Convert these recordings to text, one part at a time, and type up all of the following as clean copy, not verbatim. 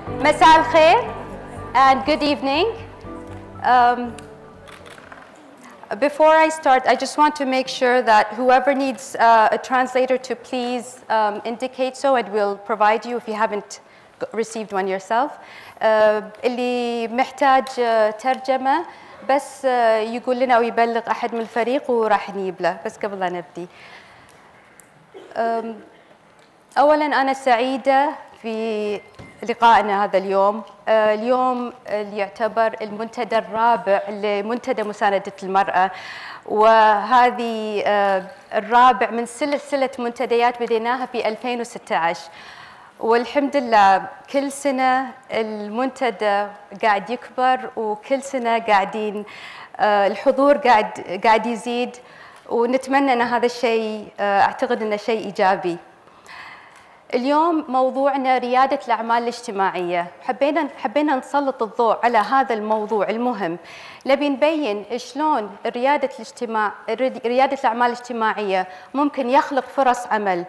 مساء الخير and good evening. Before I start, I just want to make sure that whoever needs a translator to please indicate so, and we'll provide you if you haven't received one yourself. اللي محتاج ترجمة بس يقول لنا أو يبلغ أحد من الفريق وراح نجيب له بس قبل لا نبدي. أولاً أنا سعيدة في لقائنا هذا اليوم. اليوم اللي يعتبر المنتدى الرابع لمنتدى مساندة المرأة، وهذه الرابع من سلسلة منتديات بديناها في 2016، والحمد لله كل سنة المنتدى قاعد يكبر، وكل سنة قاعدين الحضور قاعد يزيد، ونتمنى أن هذا الشيء أعتقد أنه شيء إيجابي. اليوم موضوعنا ريادة الأعمال الاجتماعية. حبينا نسلط الضوء على هذا الموضوع المهم. نبي نبين شلون ريادة الأعمال الاجتماعية ممكن يخلق فرص عمل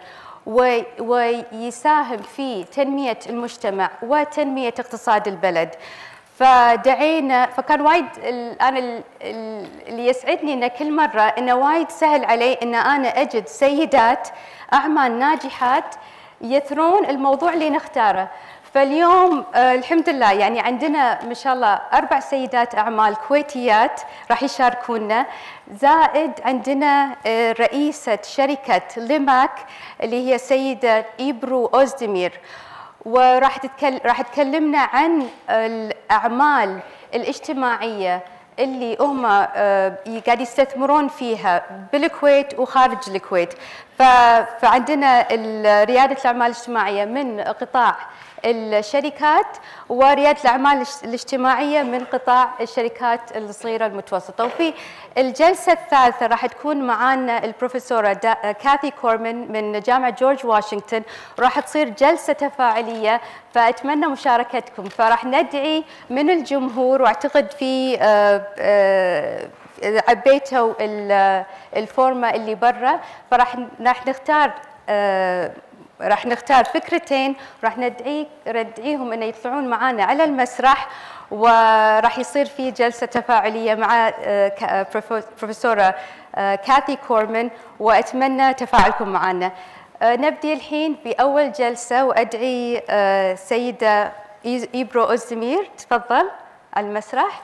ويساهم في تنمية المجتمع وتنمية اقتصاد البلد. فكان وايد أنا اللي يسعدني إن كل مرة إنه وايد سهل علي إن أنا أجد سيدات أعمال ناجحات يثرون الموضوع اللي نختاره. فاليوم الحمد لله يعني عندنا ما شاء الله 4 سيدات أعمال كويتيات راح يشاركونا، زائد عندنا رئيسة شركة ليماك اللي هي سيدة إبرو أوزدمير، وراح تكلمنا عن الأعمال الاجتماعية اللي هم قاعد يستثمرون فيها بالكويت وخارج الكويت. فعندنا ريادة الأعمال الاجتماعية من قطاع الشركات، وريادة الأعمال الاجتماعية من قطاع الشركات الصغيرة المتوسطة. وفي الجلسة الثالثة راح تكون معانا البروفيسورة كاثي كورمان من جامعة جورج واشنطن، وراح تصير جلسة تفاعلية، فأتمنى مشاركتكم. فراح ندعي من الجمهور، واعتقد في عبيتوا الفورمة اللي برا، فراح نختار فكرتين، راح ندعيهم ان يطلعون معنا على المسرح، وراح يصير في جلسة تفاعلية مع بروفيسورة كاثي كورمان، واتمنى تفاعلكم معنا. نبدي الحين بأول جلسة، وأدعي سيدة إبرو أوزدمير تفضل على المسرح.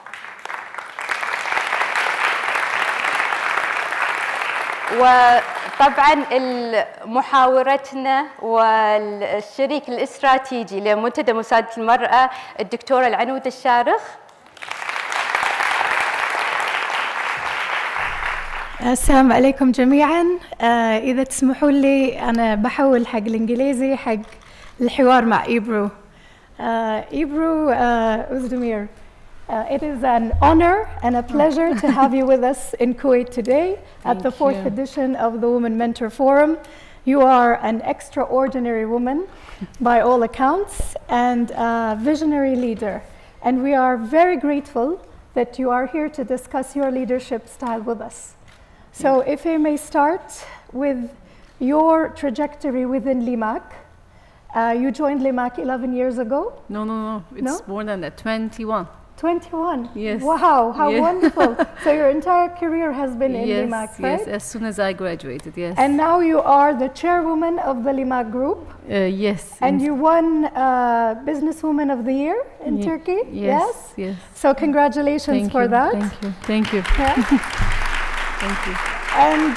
وطبعا محاورتنا والشريك الاستراتيجي لمنتدى مساندة المرأة الدكتورة العنود الشارخ. السلام عليكم جميعا. إذا تسمحوا لي أنا بحول حق الإنجليزي حق الحوار مع إبرو. إبرو أوزدمير, it is an honor and a pleasure to have you with us in Kuwait today at the 4th edition of the Women Mentor Forum. You are an extraordinary woman by all accounts and a visionary leader. And we are very grateful that you are here to discuss your leadership style with us. So if I may start with your trajectory within Limak. You joined Limak 11 years ago? No. It's more than that, 21. 21? Yes. Wow, how wonderful. So your entire career has been in Limak, right? Yes, as soon as I graduated, yes. And now you are the chairwoman of the Limak group? Yes. And you won Businesswoman of the Year in Turkey? Yes. So congratulations for that. Thank you. Yeah. Thank you. And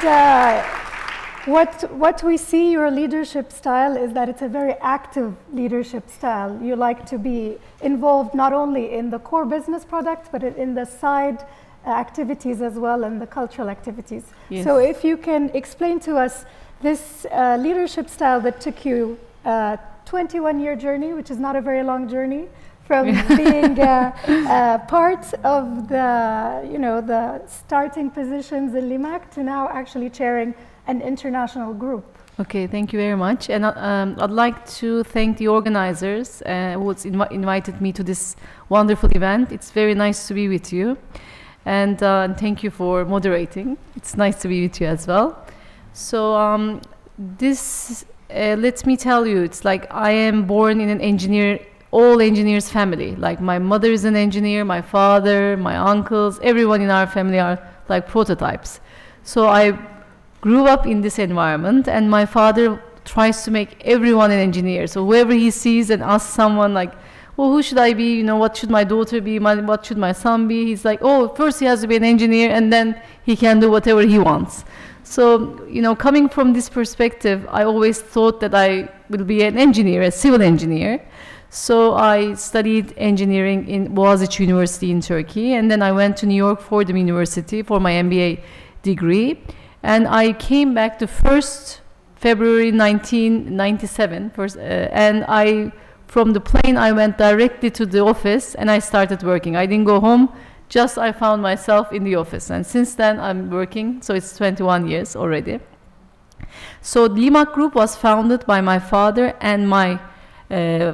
what we see your leadership style is that it's a very active leadership style. You like to be involved not only in the core business product, but in the side activities as well, and the cultural activities. Yes. So if you can explain to us this leadership style that took you a 21-year journey, which is not a very long journey, from being part of the starting positions in Limak to now actually chairing an international group. Okay, thank you very much. And I'd like to thank the organizers who invited me to this wonderful event. It's very nice to be with you. And thank you for moderating. It's nice to be with you as well. So let me tell you, it's like I am born in an engineer all engineers family. Like my mother is an engineer, my father, my uncles, everyone in our family are like prototypes. So I grew up in this environment, and my father tries to make everyone an engineer. So whoever he sees and asks someone like, well, who should I be? You know, what should my daughter be? What should my son be? He's like, oh, first he has to be an engineer, and then he can do whatever he wants. So, you know, coming from this perspective, I always thought that I will be an engineer, a civil engineer. So I studied engineering in Boğaziçi University in Turkey, and then I went to New York Fordham University for my MBA degree. And I came back the 1st February 1997, and from the plane, I went directly to the office, and I started working. I didn't go home, just I found myself in the office. And since then, I'm working, so it's 21 years already. So Limak Group was founded by my father and my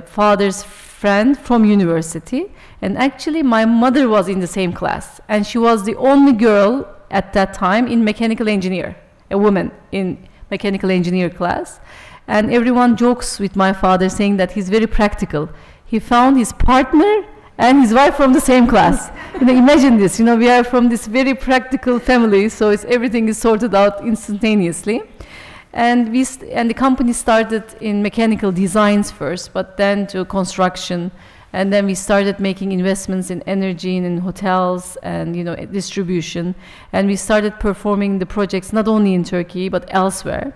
father's friend from university. And actually, my mother was in the same class, and she was the only girl at that time in mechanical engineer, a woman in mechanical engineer class. And everyone jokes with my father, saying that he's very practical. He found his partner and his wife from the same class. You know, imagine this. You know, we are from this very practical family, so everything is sorted out instantaneously. And the company started in mechanical designs first, but then to construction, and then we started making investments in energy and in hotels and, you know, distribution. And we started performing the projects not only in Turkey but elsewhere.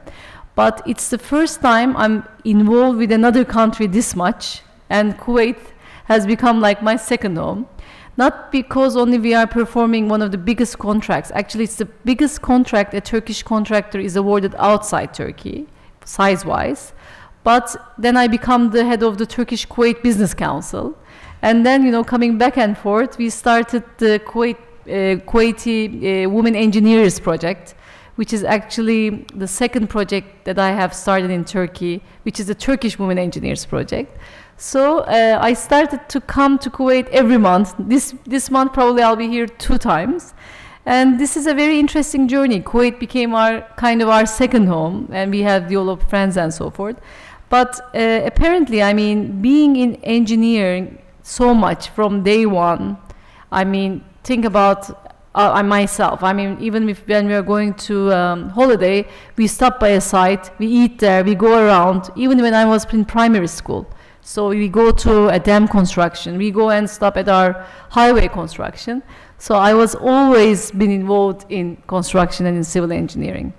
But it's the first time I'm involved with another country this much, and Kuwait has become like my second home. Not because only we are performing one of the biggest contracts. Actually, it's the biggest contract a Turkish contractor is awarded outside Turkey, size-wise. But then I become the head of the Turkish Kuwait Business Council. And then, you know, coming back and forth, we started the Kuwaiti Women Engineers Project, which is actually the second project that I have started in Turkey, which is the Turkish Women Engineers Project. So I started to come to Kuwait every month. This month probably I'll be here 2 times. And this is a very interesting journey. Kuwait became our second home, and we have developed friends and so forth. But apparently, I mean, being in engineering so much from day one, I mean, think about myself. I mean, even when we are going to holiday, we stop by a site, we eat there, we go around. Even when I was in primary school, so we go to a dam construction, we go and stop at our highway construction. So I was always been involved in construction and in civil engineering.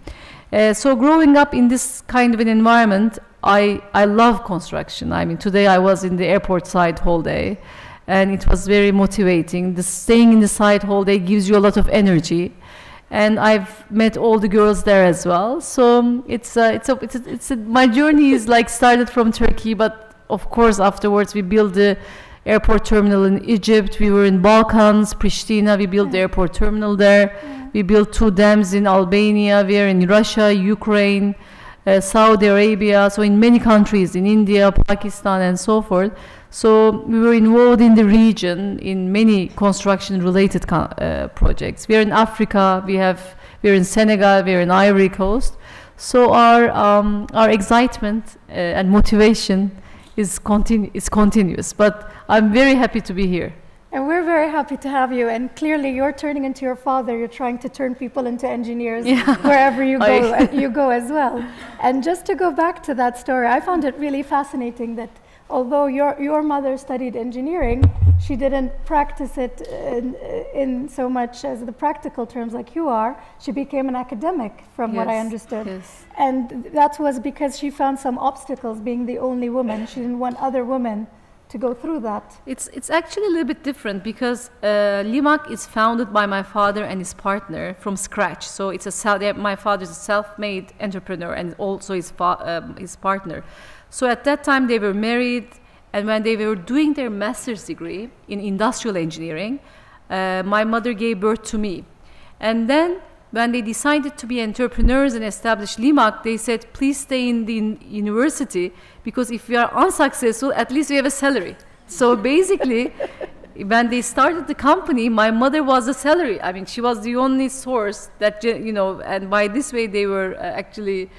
So growing up in this kind of an environment, I love construction. I mean, today I was in the airport site whole day, and it was very motivating. Staying in the site whole day gives you a lot of energy, and I've met all the girls there as well. So my journey is like started from Turkey, but of course afterwards we built the airport terminal in Egypt. We were in Balkans, Pristina. We built the airport terminal there. We built 2 dams in Albania. We are in Russia, Ukraine, Saudi Arabia. So in many countries, in India, Pakistan, and so forth. So we were involved in the region in many construction-related projects. We are in Africa. We're in Senegal. We're in Ivory Coast. So our excitement and motivation is continuous. But I'm very happy to be here. And we're very happy to have you. And clearly, you're turning into your father. You're trying to turn people into engineers wherever you go. You go as well. And just to go back to that story, I found it really fascinating that although your mother studied engineering, she didn't practice it in so much as the practical terms like you are. She became an academic, from what I understood. Yes. And that was because she found some obstacles being the only woman. She didn't want other women to go through that. It's actually a little bit different because Limak is founded by my father and his partner from scratch. So my father is a self-made entrepreneur, and also his partner. So at that time they were married, and when they were doing their master's degree in industrial engineering, my mother gave birth to me. And then when they decided to be entrepreneurs and establish Limak, they said, please stay in the university, because if we are unsuccessful, at least we have a salary. So basically, when they started the company, my mother was the salary. I mean, she was the only source that, you know, and by this way they were actually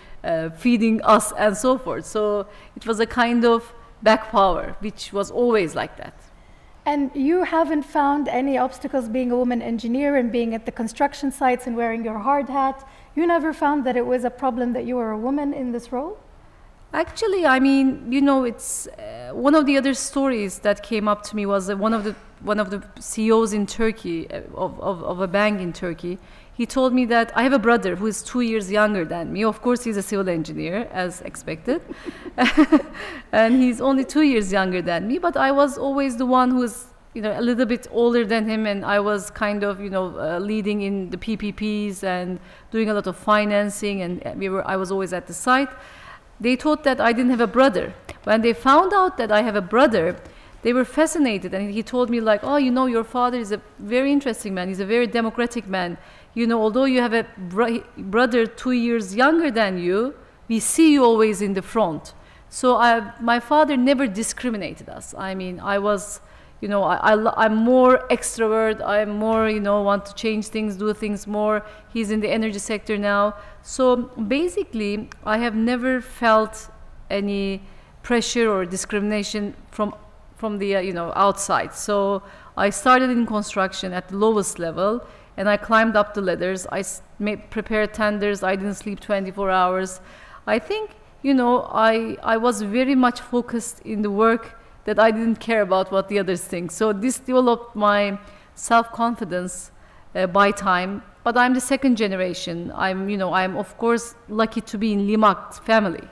feeding us and so forth. So it was a kind of back power, which was always like that. And you haven't found any obstacles being a woman engineer and being at the construction sites and wearing your hard hat? You never found that it was a problem that you were a woman in this role? Actually, I mean, you know, it's one of the other stories that came up to me was one of the CEOs in Turkey of a bank in Turkey. He told me that I have a brother who is 2 years younger than me. Of course, he's a civil engineer, as expected, and he's only 2 years younger than me. But I was always the one who was, you know, a little bit older than him, and I was kind of, you know, leading in the PPPs and doing a lot of financing, and I was always at the site. They thought that I didn't have a brother. When they found out that I have a brother, they were fascinated, and he told me like, oh, you know, your father is a very interesting man. He's a very democratic man. You know, although you have a brother 2 years younger than you, we see you always in the front. So my father never discriminated us. I mean, I was, you know, I'm more extrovert. I'm more, you know, want to change things, do things more. He's in the energy sector now. So basically, I have never felt any pressure or discrimination from the, you know, outside. So I started in construction at the lowest level, and I climbed up the ladders. I prepared tenders. I didn't sleep 24 hours. I think, you know, I was very much focused in the work that I didn't care about what the others think. So this developed my self-confidence by time. But I'm the second generation. I'm of course lucky to be in Limak family.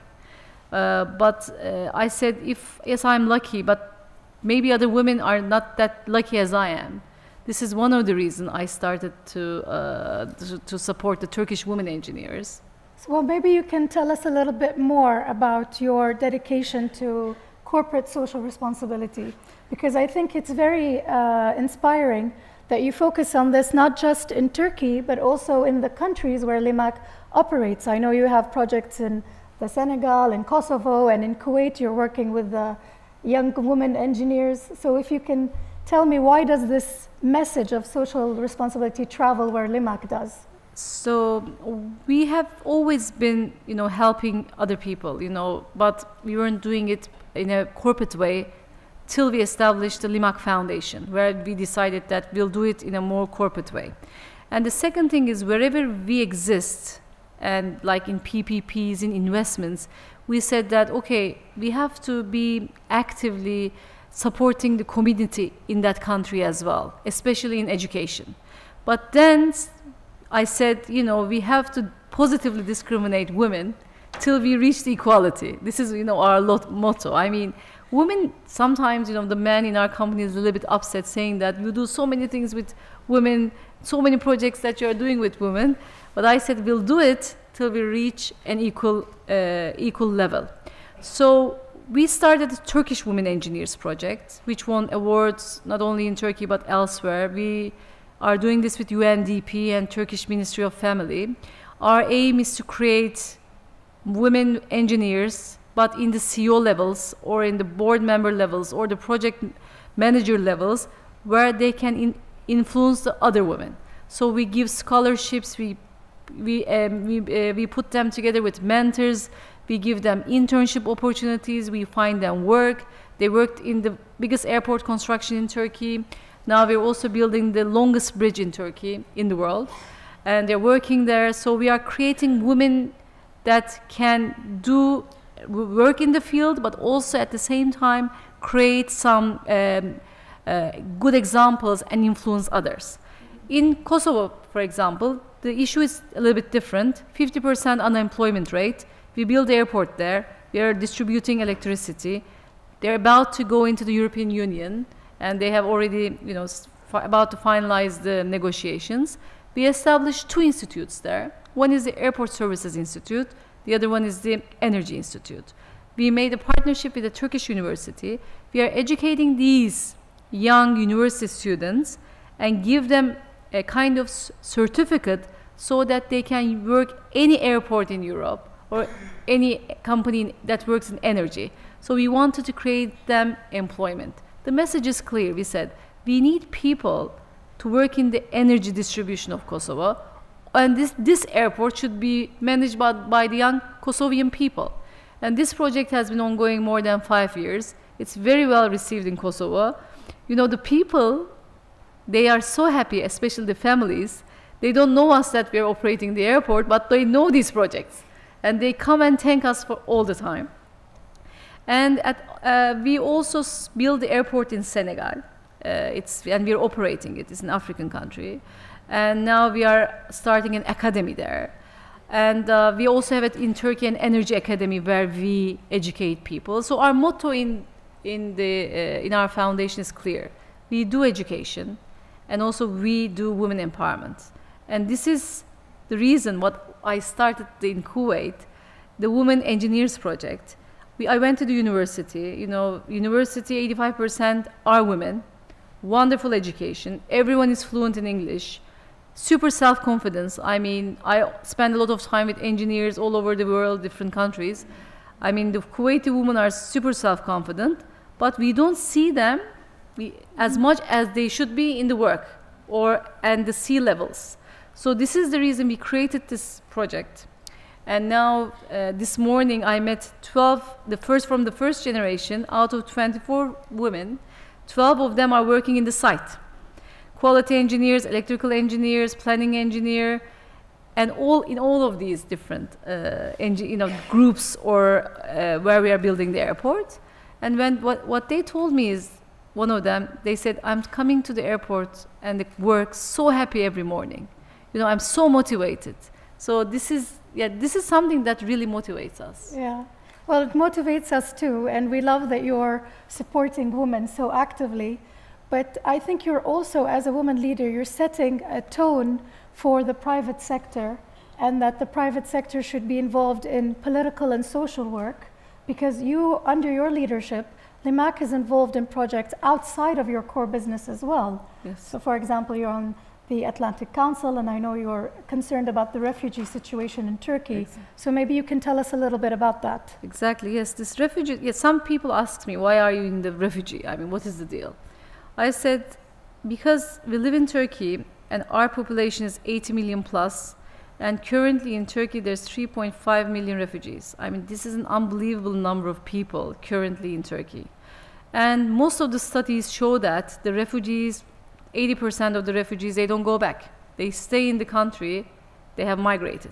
But I said, yes, I'm lucky, but maybe other women are not that lucky as I am. This is one of the reasons I started to support the Turkish women engineers. So, well, maybe you can tell us a little bit more about your dedication to corporate social responsibility, because I think it's very inspiring that you focus on this not just in Turkey, but also in the countries where Limak operates. I know you have projects in the Senegal, in Kosovo, and in Kuwait. You're working with the young women engineers. So if you can tell me, why does this message of social responsibility travel where Limak does? So we have always been, you know, helping other people, you know, but we weren't doing it in a corporate way till we established the Limak Foundation, where we decided that we'll do it in a more corporate way. And the second thing is, wherever we exist, and like in PPPs, in investments, we said that, okay, we have to be actively supporting the community in that country as well, especially in education. But then I said, you know, we have to positively discriminate women till we reach the equality. This is, you know, our motto. I mean, women, sometimes, you know, the man in our company is a little bit upset, saying that you do so many things with women, so many projects that you are doing with women. But I said, we'll do it till we reach an equal level. So we started the Turkish Women Engineers Project, which won awards not only in Turkey but elsewhere. We are doing this with UNDP and Turkish Ministry of Family. Our aim is to create women engineers, but in the CEO levels or in the board member levels or the project manager levels, where they can influence the other women. So we give scholarships, we put them together with mentors, we give them internship opportunities, we find them work. They worked in the biggest airport construction in Turkey. Now we're also building the longest bridge in Turkey, in the world, and they're working there. So we are creating women that can do work in the field, but also at the same time create some good examples and influence others. In Kosovo, for example, the issue is a little bit different. 50% unemployment rate. We build the airport there. We are distributing electricity. They're about to go into the European Union, and they have already, you know, about to finalize the negotiations. We established 2 institutes there. One is the Airport Services Institute. The other one is the Energy Institute. We made a partnership with a Turkish university. We are educating these young university students and give them a kind of certificate so that they can work any airport in Europe or any company that works in energy. So we wanted to create them employment. The message is clear. We said, we need people to work in the energy distribution of Kosovo, and this airport should be managed by the young Kosovian people. And this project has been ongoing more than 5 years. It's very well received in Kosovo. You know, the people, they are so happy, especially the families. They don't know us that we are operating the airport, but they know these projects. And they come and thank us for all the time. And we also built the airport in Senegal. And we're operating it. It's an African country. And now we are starting an academy there. And we also have it in Turkey, an energy academy where we educate people. So our motto in our foundation is clear. We do education, and also we do women empowerment. And this is the reason what I started in Kuwait, the Women Engineers Project. I went to the university. You know, university, 85% are women. Wonderful education. Everyone is fluent in English. Super self-confidence. I mean, I spend a lot of time with engineers all over the world, different countries. I mean, the Kuwaiti women are super self-confident, but we don't see them as much as they should be in the work and the sea levels. So this is the reason we created this project. And now, this morning, I met 12, from the first generation, out of 24 women, 12 of them are working in the site. Quality engineers, electrical engineers, planning engineer, and in all of these different groups or where we are building the airport. And what they told me is, one of them, they said, I'm coming to the airport and work so happy every morning. You know, I'm so motivated. So this is something that really motivates us. Yeah. Well, it motivates us too, and we love that you're supporting women so actively. But I think you're also, as a woman leader, you're setting a tone for the private sector, and that the private sector should be involved in political and social work, because under your leadership, Limak is involved in projects outside of your core business as well. Yes. So for example, you're on the Atlantic Council, and I know you're concerned about the refugee situation in Turkey. Exactly. So maybe you can tell us a little bit about that. Exactly, yes. This refugee, yes, some people ask me, why are you in the refugee? I mean, what is the deal? I said, because we live in Turkey, and our population is 80 million plus, and currently in Turkey there's 3.5 million refugees. I mean, this is an unbelievable number of people currently in Turkey. And most of the studies show that the refugees, 80% of the refugees, they don't go back. They stay in the country, they have migrated.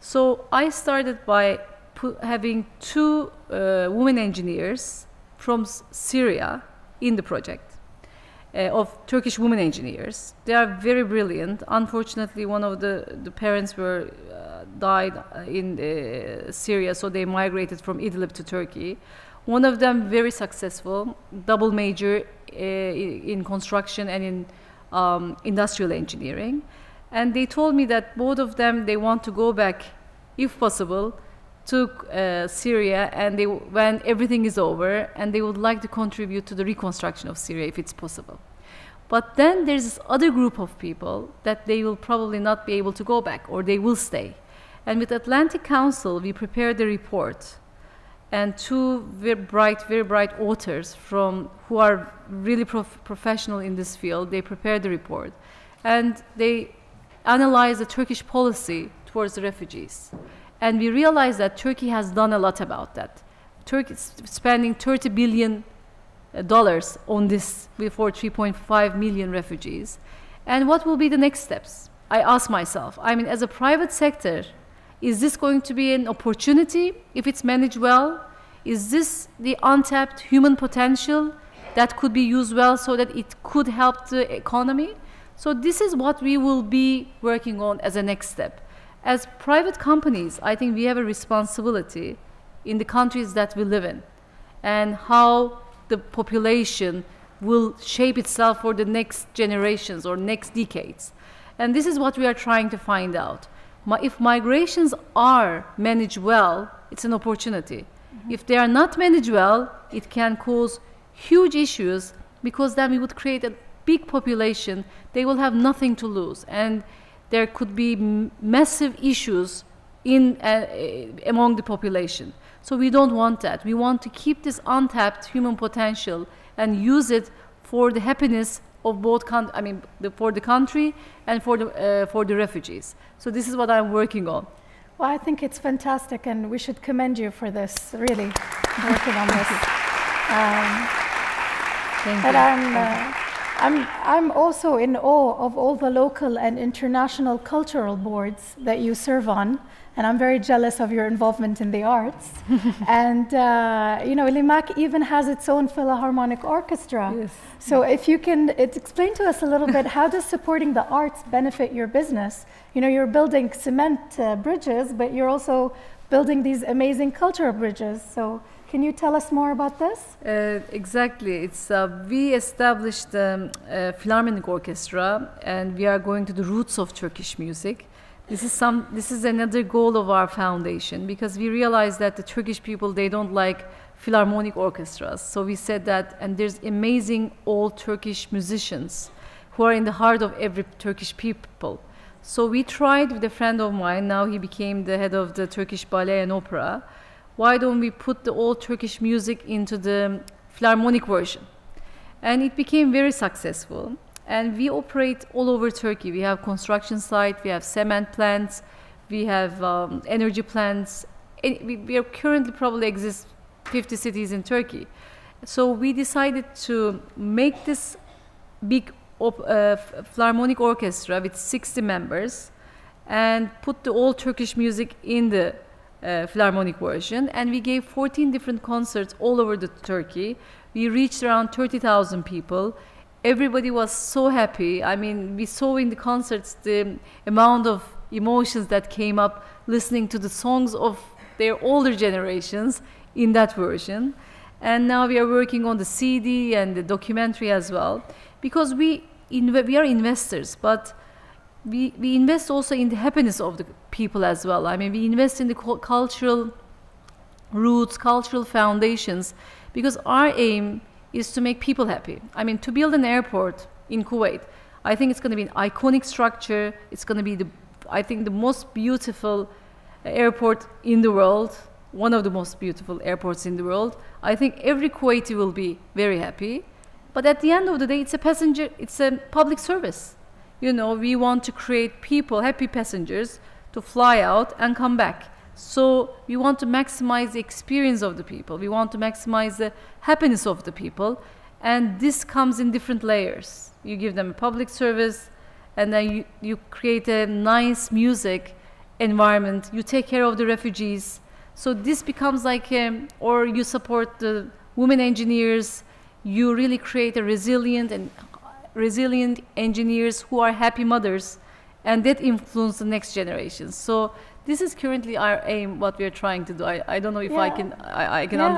So I started by having 2 women engineers from Syria in the project. Of Turkish women engineers. They are very brilliant. Unfortunately, one of the parents died in Syria, so they migrated from Idlib to Turkey. One of them very successful, double major in construction and in industrial engineering. And they told me that both of them, they want to go back, if possible, to Syria, and when everything is over, and they would like to contribute to the reconstruction of Syria if it's possible. But then there's this other group of people that they will probably not be able to go back, or they will stay. And with Atlantic Council, we prepared a report, and 2 very bright authors who are really professional in this field, they prepared the report. And they analyzed the Turkish policy towards the refugees. And we realized that Turkey has done a lot about that. Turkey is spending $30 billion on this for 3.5 million refugees. And what will be the next steps? I ask myself, I mean, as a private sector, is this going to be an opportunity if it's managed well? Is this the untapped human potential that could be used well so that it could help the economy? So this is what we will be working on as a next step. As private companies, I think we have a responsibility in the countries that we live in, and how the population will shape itself for the next generations or next decades. And this is what we are trying to find out. If migrations are managed well, it's an opportunity. Mm-hmm. If they are not managed well, it can cause huge issues, because then we would create a big population. They will have nothing to lose. And there could be massive issues among the population. So we don't want that. We want to keep this untapped human potential and use it for the happiness of both, for the country and for the refugees. So this is what I'm working on. Well, I think it's fantastic, and we should commend you for this, really, working on this. Thank But you. I'm also in awe of all the local and international cultural boards that you serve on, and I'm very jealous of your involvement in the arts. And you know, Limak even has its own philharmonic orchestra. Yes. So if you can explain to us a little bit, how does supporting the arts benefit your business? You know, you're building cement bridges, but you're also building these amazing cultural bridges. So can you tell us more about this? Exactly. It's we established a philharmonic orchestra, and we are going to the roots of Turkish music. This is another goal of our foundation, because we realize that the Turkish people, they don't like philharmonic orchestras. So we said that, and there's amazing old Turkish musicians who are in the heart of every Turkish people. So we tried with a friend of mine. Now he became the head of the Turkish Ballet and Opera. Why don't we put the old Turkish music into the philharmonic version? And it became very successful. And we operate all over Turkey. We have construction sites, we have cement plants, we have energy plants. We are currently probably exist 50 cities in Turkey. So we decided to make this big philharmonic orchestra with 60 members and put the old Turkish music in the philharmonic version, and we gave 14 different concerts all over Turkey. We reached around 30,000 people. Everybody was so happy. I mean, we saw in the concerts the amount of emotions that came up listening to the songs of their older generations in that version. And now we are working on the CD and the documentary as well, because we are investors, but we invest also in the happiness of the people as well. I mean, we invest in the cultural roots, cultural foundations, because our aim is to make people happy. I mean, to build an airport in Kuwait, I think it's going to be an iconic structure. It's going to be, I think, the most beautiful airport in the world, one of the most beautiful airports in the world. I think every Kuwaiti will be very happy. But at the end of the day, it's a public service. You know, we want to create people, happy passengers, to fly out and come back. So we want to maximize the experience of the people. We want to maximize the happiness of the people. And this comes in different layers. You give them a public service, and then you create a nice music environment. You take care of the refugees. So this becomes like, or you support the women engineers. You really create a resilient engineers who are happy mothers, and that influence the next generations. So this is currently our aim, what we are trying to do. I don't know if I can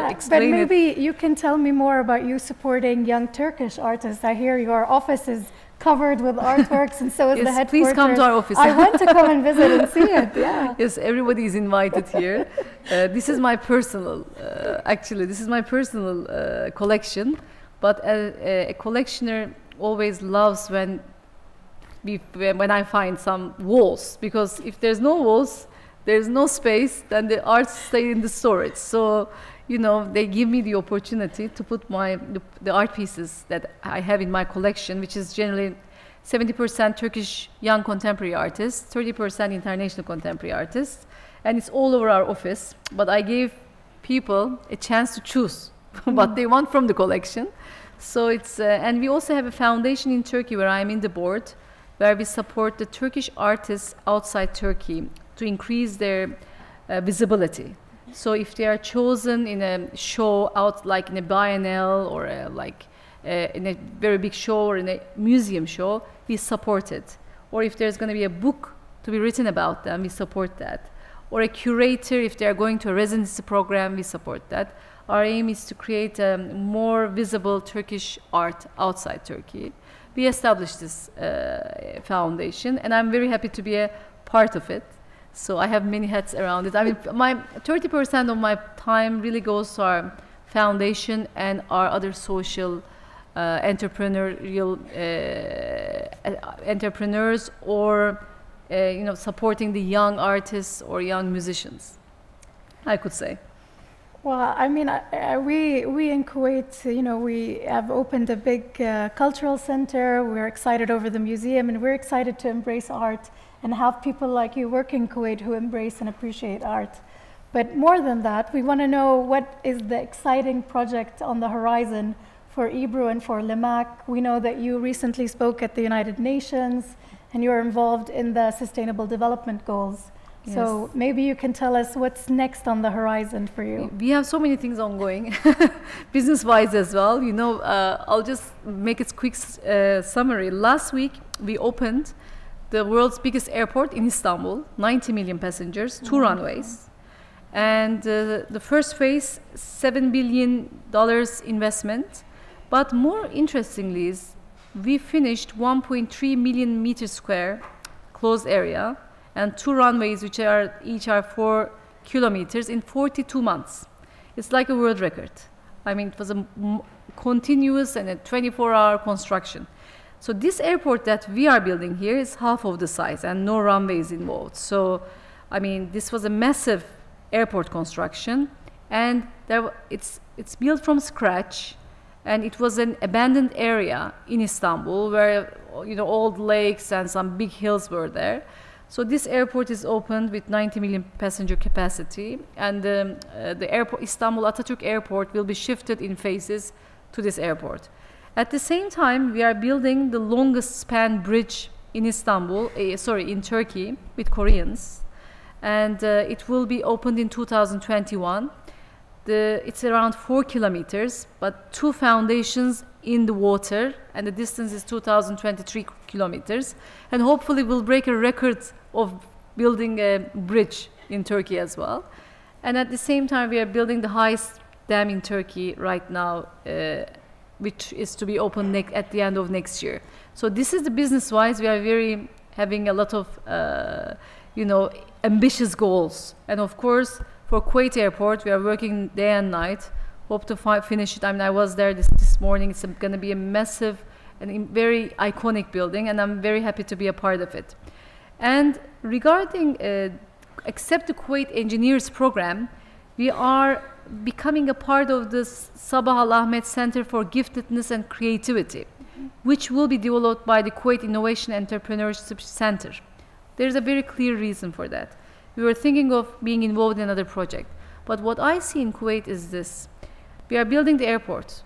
explain it. But maybe you can tell me more about you supporting young Turkish artists. I hear your office is covered with artworks, and so is the headquarters. Please come to our office. I want to come and visit and see it. Yeah. Yes, everybody is invited here. This is my personal, actually, this is my personal collection. But a collectioner always loves when I find some walls, because if there's no walls, there's no space, then the art stays in the storage. So, you know, they give me the opportunity to put the art pieces that I have in my collection, which is generally 70% Turkish young contemporary artists, 30% international contemporary artists, and it's all over our office. But I gave people a chance to choose what they want from the collection. So it's, and we also have a foundation in Turkey where I'm in the board, where we support the Turkish artists outside Turkey to increase their visibility. So if they are chosen in a show out, like in a biennial or in a very big show or in a museum show, we support it. Or if there's going to be a book to be written about them, we support that. Or a curator, if they are going to a residency program, we support that. Our aim is to create a more visible Turkish art outside Turkey. We established this foundation, and I'm very happy to be a part of it. So I have many hats around it. I mean, my 30% of my time really goes to our foundation and our other social entrepreneurial entrepreneurs, or you know, supporting the young artists or young musicians, I could say. Well, I mean, we in Kuwait, you know, we have opened a big cultural center. We're excited over the museum, and we're excited to embrace art and have people like you work in Kuwait who embrace and appreciate art. But more than that, we want to know what is the exciting project on the horizon for Ebru and for Limak. We know that you recently spoke at the United Nations and you're involved in the Sustainable Development Goals. Yes. So maybe you can tell us what's next on the horizon for you. We have so many things ongoing, business-wise as well. You know, I'll just make a quick summary. Last week, we opened the world's biggest airport in Istanbul, 90 million passengers, 2 runways. And the first phase, $7 billion investment. But more interestingly is, we finished 1.3 million meters square closed area and 2 runways, which are each 4 kilometers in 42 months. It's like a world record. I mean, it was a continuous and a 24-hour construction. So this airport that we are building here is half of the size and no runways involved. So, I mean, this was a massive airport construction, and it's built from scratch, and it was an abandoned area in Istanbul where, you know, old lakes and some big hills were there. So this airport is opened with 90 million passenger capacity, and the airport, Istanbul Atatürk Airport, will be shifted in phases to this airport. At the same time, we are building the longest span bridge in Istanbul, in Turkey, with Koreans, and it will be opened in 2021. It's around 4 kilometers, but 2 foundations in the water, and the distance is 2,023 kilometers. And hopefully we'll break a record of building a bridge in Turkey as well. And at the same time, we are building the highest dam in Turkey right now, which is to be opened at the end of next year. So this is the business-wise. We are having a lot of, you know, ambitious goals. And of course, for Kuwait Airport, we are working day and night. Hope to finish it. I mean, I was there this morning. It's going to be a massive and very iconic building, and I'm very happy to be a part of it. And regarding Accept the Kuwait Engineers program, we are becoming a part of the Sabah Al Ahmed Center for Giftedness and Creativity, which will be developed by the Kuwait Innovation Entrepreneurship Center. There's a very clear reason for that. We were thinking of being involved in another project. But what I see in Kuwait is this. We are building the airport,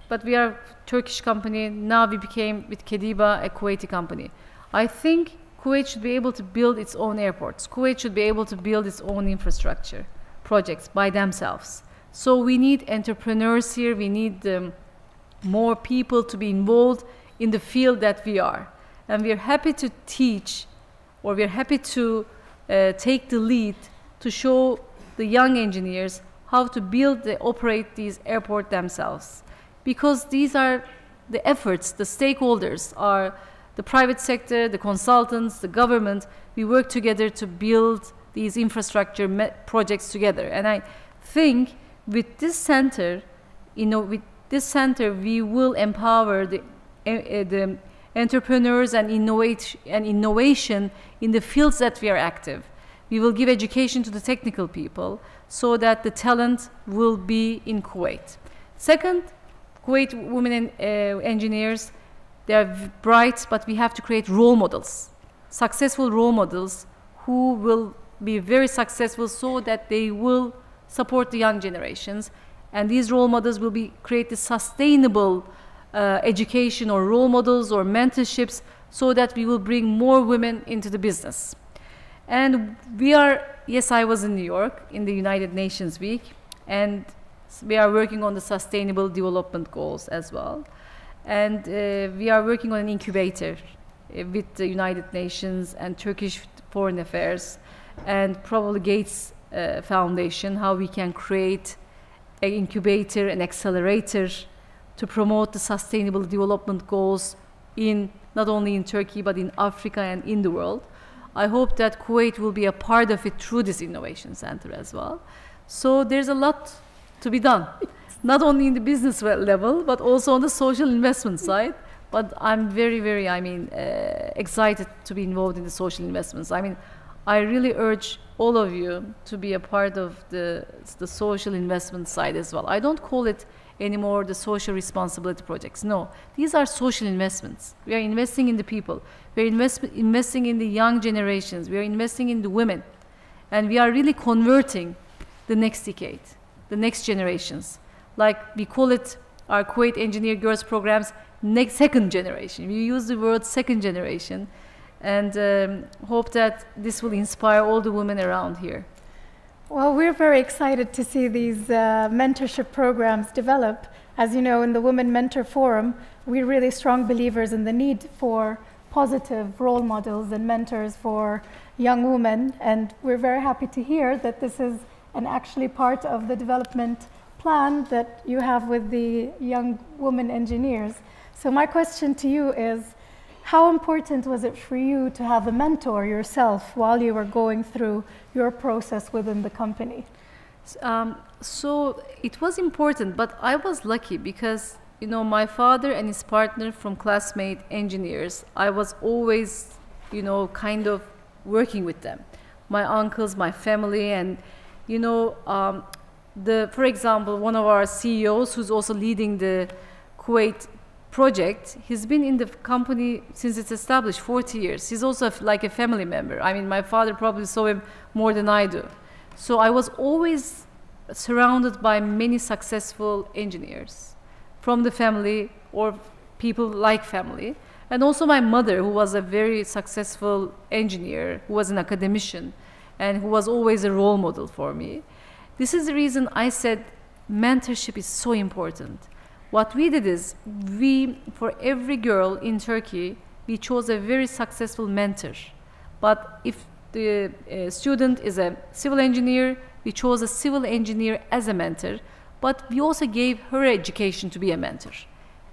but we are a Turkish company. Now we became, with Kediba, a Kuwaiti company. I think Kuwait should be able to build its own airports. Kuwait should be able to build its own infrastructure projects by themselves. So we need entrepreneurs here. We need more people to be involved in the field that we are. And we are happy to teach, or we are happy to take the lead to show the young engineers how to build and operate these airports themselves. Because these are the efforts, the stakeholders are the private sector, the consultants, the government. We work together to build these infrastructure projects together. And I think with this center, you know, we will empower the entrepreneurs and innovation in the fields that we are active. We will give education to the technical people so that the talent will be in Kuwait. Second, Kuwait women engineers, they are bright, but we have to create role models, successful role models who will be very successful so that they will support the young generations. And these role models will create the sustainable education or role models or mentorships so that we will bring more women into the business. And we are, yes, I was in New York in the United Nations Week, and we are working on the Sustainable Development Goals as well. And we are working on an incubator with the United Nations and Turkish Foreign Affairs and probably Gates Foundation, how we can create an incubator, an accelerator to promote the Sustainable Development Goals not only in Turkey, but in Africa and in the world. I hope that Kuwait will be a part of it through this innovation center as well. So there's a lot to be done, not only in the business level, but also on the social investment side. But I'm very, very, excited to be involved in the social investments. I mean, I really urge all of you to be a part of the social investment side as well. I don't call it anymore the social responsibility projects. No, these are social investments. We are investing in the people. We are investing in the young generations. We are investing in the women. And we are really converting the next decade, the next generations. Like we call it our Kuwait Engineer Girls programs, second generation. We use the word second generation, and hope that this will inspire all the women around here. Well, we're very excited to see these mentorship programs develop. As you know, in the Women Mentor Forum, we're really strong believers in the need for positive role models and mentors for young women, and we're very happy to hear that this is actually part of the development plan that you have with the young women engineers. So my question to you is, how important was it for you to have a mentor yourself while you were going through your process within the company? So it was important, but I was lucky because, you know, my father and his partner from classmate engineers, I was always, you know, kind of working with them. My uncles, my family, and, you know, for example, one of our CEOs who's also leading the Kuwait project, he's been in the company since it's established 40 years. He's also like a family member. I mean, my father probably saw him more than I do. So I was always surrounded by many successful engineers from the family or people like family. And also my mother, who was a very successful engineer, who was an academician, and who was always a role model for me. This is the reason I said mentorship is so important. What we did is, for every girl in Turkey, we chose a very successful mentor. But if the student is a civil engineer, we chose a civil engineer as a mentor, but we also gave her education to be a mentor.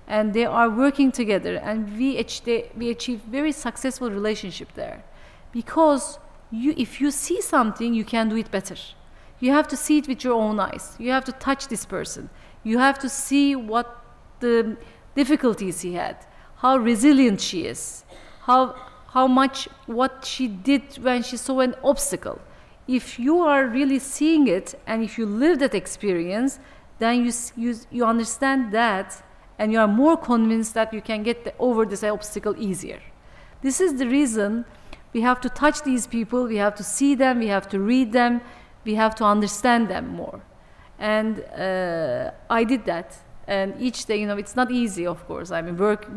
And they are working together, and we achieved very successful relationship there. Because if you see something, you can do it better. You have to see it with your own eyes. You have to touch this person. You have to see what the difficulties he had, how resilient she is, how much what she did when she saw an obstacle. If you are really seeing it, and if you live that experience, then you understand that, and you are more convinced that you can get over this obstacle easier. This is the reason we have to touch these people, we have to see them, we have to read them, we have to understand them more. And I did that. And each day, you know, it's not easy, of course. I mean, work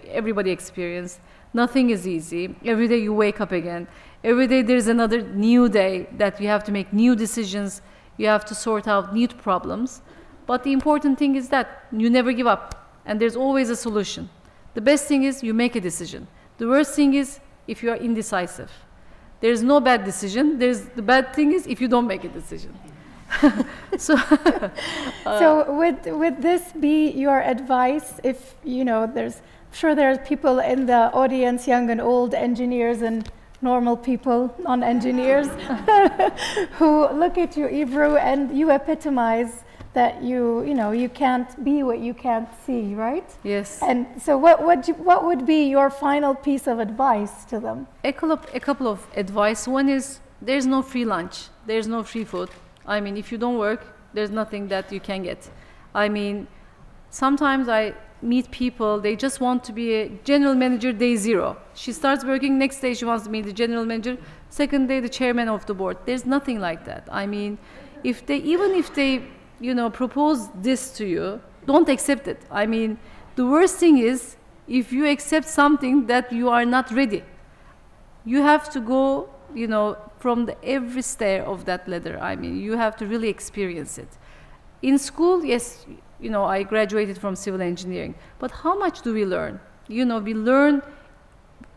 everybody experience. Nothing is easy. Every day you wake up again. Every day there's another new day that you have to make new decisions. You have to sort out new problems. But the important thing is that you never give up. And there's always a solution. The best thing is you make a decision. The worst thing is if you are indecisive. There's no bad decision. The bad thing is if you don't make a decision. So would this be your advice if, you know, I'm sure there's people in the audience, young and old engineers and normal people, non-engineers, who look at you, Ebru, and you epitomize that you can't be what you can't see, right? Yes. And so what would be your final piece of advice to them? A couple of advice. One is there's no free lunch. There's no free food. I mean, if you don't work, there's nothing that you can get. I mean, sometimes I meet people, they just want to be a general manager day zero. She starts working, next day she wants to be the general manager, second day the chairman of the board. There's nothing like that. I mean, even if they propose this to you, don't accept it. I mean, the worst thing is if you accept something that you are not ready. You have to go, from every stair of that ladder. I mean, you have to really experience it. In school, yes, I graduated from civil engineering, but how much do we learn? We learn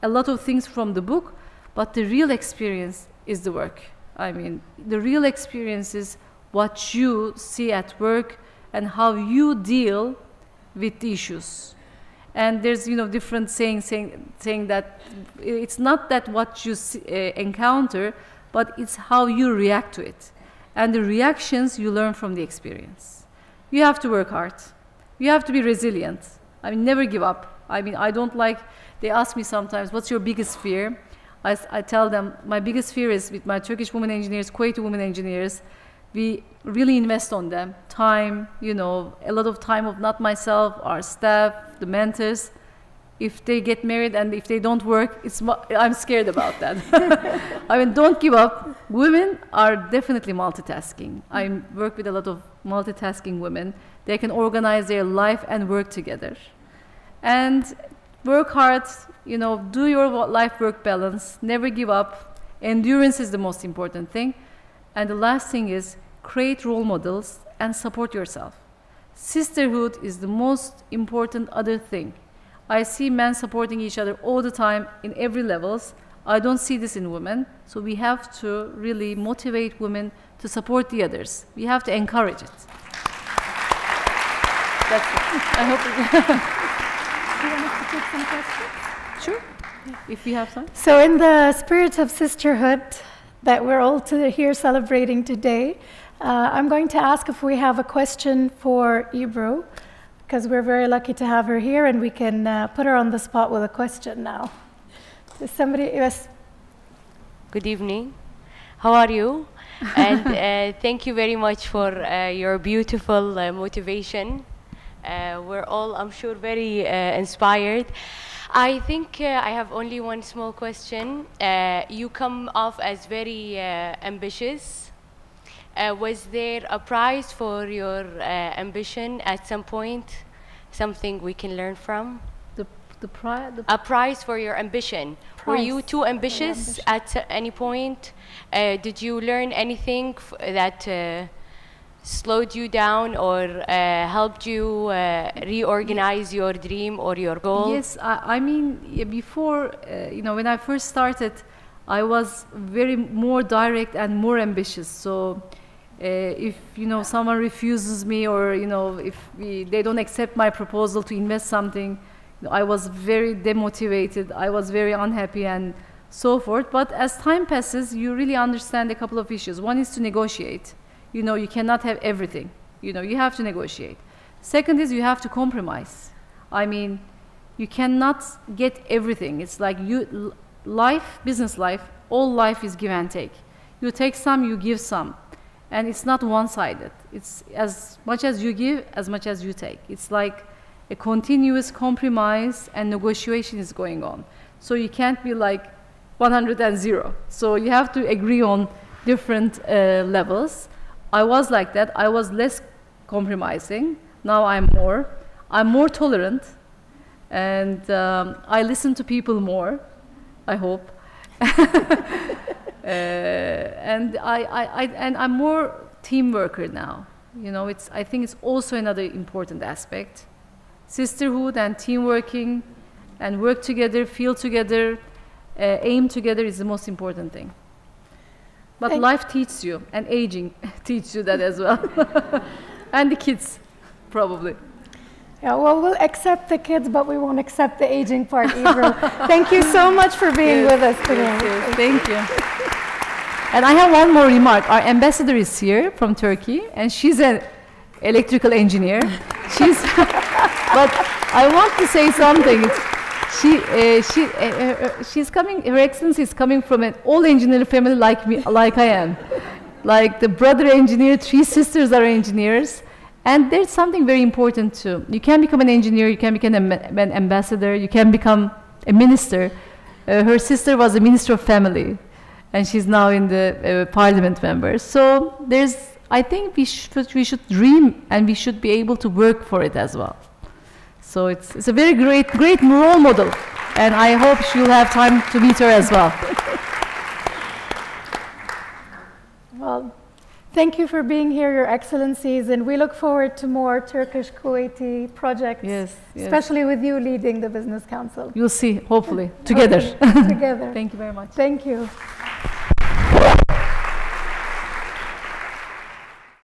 a lot of things from the book, but the real experience is the work. I mean, the real experience is what you see at work and how you deal with the issues. And there's, different saying that it's not that what you encounter, but it's how you react to it. And the reactions you learn from the experience. You have to work hard. You have to be resilient. I mean, never give up. I mean, they ask me sometimes, what's your biggest fear? I tell them, my biggest fear is with my Turkish women engineers, Kuwaiti women engineers, we really invest on them. Time, you know, a lot of time of not myself, our staff, the mentors. If they get married and if they don't work, I'm scared about that. I mean, don't give up. Women are definitely multitasking. I work with a lot of multitasking women. They can organize their life and work together. And work hard, you know, do your life-work balance, never give up. Endurance is the most important thing. And the last thing is create role models and support yourself. Sisterhood is the most important other thing. I see men supporting each other all the time in every levels. I don't see this in women. So we have to really motivate women to support the others. We have to encourage it. That's it. I hope Do you want us to take some questions? Sure, if we have time. So in the spirit of sisterhood that we're all here celebrating today, I'm going to ask if we have a question for Ebru, because we're very lucky to have her here, and we can put her on the spot with a question now. Is somebody, yes? Good evening. How are you? And thank you very much for your beautiful motivation. We're all, I'm sure, very inspired. I think I have only one small question. You come off as very ambitious. Was there a prize for your ambition at some point? Something we can learn from? A prize for your ambition. Were you too ambitious at any point? Did you learn anything that slowed you down or helped you reorganize your dream or your goal? Yes, I mean, before, you know, when I first started, I was very more direct and more ambitious. So if, you know, someone refuses me, or, you know, if they don't accept my proposal to invest something, I was very demotivated, I was very unhappy and so forth. But as time passes, you really understand a couple of issues. One is to negotiate. You know, you cannot have everything. You know, you have to negotiate. Second is you have to compromise. I mean, you cannot get everything. It's like life, business life, all life is give and take. You take some, you give some. And it's not one-sided. It's as much as you give, as much as you take. It's like a continuous compromise and negotiation is going on. So you can't be like 100 and 0. So you have to agree on different levels. I was like that. I was less compromising. Now I'm more tolerant, and I listen to people more, I hope. And I'm more team worker now. You know, I think it's also another important aspect. Sisterhood and team working and work together, feel together, aim together is the most important thing. But life teaches you, and aging teaches you that as well. And the kids, probably. Yeah, well, we'll accept the kids, but we won't accept the aging part, Ebru. Thank you so much for being with us today. Yes, thank you. And I have one more remark. Our ambassador is here from Turkey, and she's an electrical engineer. But I want to say something. She's coming. Her Excellency is coming from an old engineer family like me, like I am. Like the brother engineer, 3 sisters are engineers, and there's something very important too. You can become an engineer, you can become an ambassador, you can become a minister. Her sister was a minister of family, and she's now in the parliament member. So I think we should dream, and we should be able to work for it as well. So it's a very great role model, and I hope she'll have time to meet her as well. Well, thank you for being here, Your Excellencies, and we look forward to more Turkish-Kuwaiti projects, yes. Especially with you leading the Business Council. You'll see, hopefully, together. Okay, together. Thank you very much. Thank you.